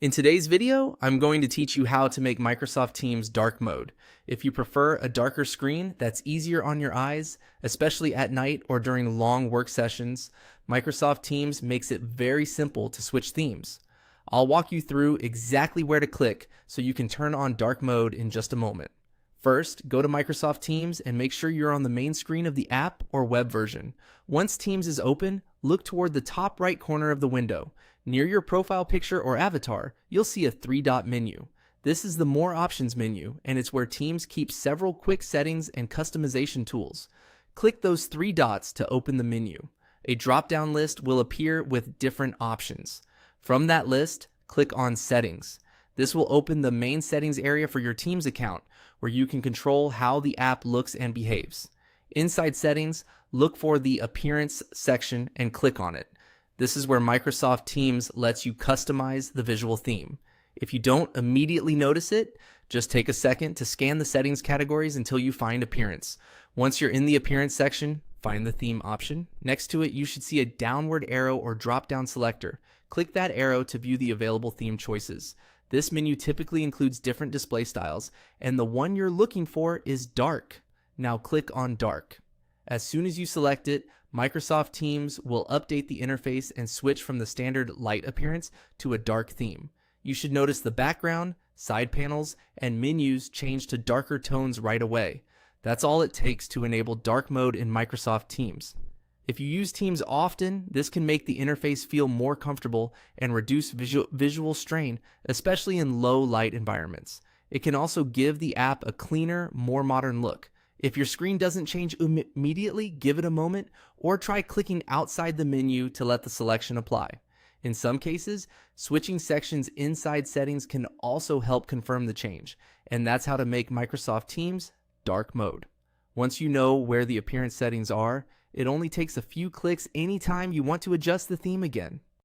In today's video, I'm going to teach you how to make Microsoft Teams dark mode. If you prefer a darker screen that's easier on your eyes, especially at night or during long work sessions, Microsoft Teams makes it very simple to switch themes. I'll walk you through exactly where to click so you can turn on dark mode in just a moment. First, go to Microsoft Teams and make sure you're on the main screen of the app or web version. Once Teams is open, look toward the top right corner of the window. Near your profile picture or avatar, you'll see a three-dot menu. This is the More Options menu, and it's where Teams keeps several quick settings and customization tools. Click those three dots to open the menu. A drop-down list will appear with different options. From that list, click on Settings. This will open the main settings area for your Teams account, where you can control how the app looks and behaves. Inside Settings, look for the Appearance section and click on it. This is where Microsoft Teams lets you customize the visual theme. If you don't immediately notice it, just take a second to scan the settings categories until you find Appearance. Once you're in the Appearance section, find the theme option. Next to it, you should see a downward arrow or drop-down selector. Click that arrow to view the available theme choices. This menu typically includes different display styles, and the one you're looking for is dark. Now click on Dark. As soon as you select it, Microsoft Teams will update the interface and switch from the standard light appearance to a dark theme. You should notice the background, side panels, and menus change to darker tones right away. That's all it takes to enable dark mode in Microsoft Teams. If you use Teams often, this can make the interface feel more comfortable and reduce visual strain, especially in low light environments. It can also give the app a cleaner, more modern look. If your screen doesn't change immediately, give it a moment, or try clicking outside the menu to let the selection apply. In some cases, switching sections inside settings can also help confirm the change, and that's how to make Microsoft Teams dark mode. Once you know where the appearance settings are, it only takes a few clicks anytime you want to adjust the theme again.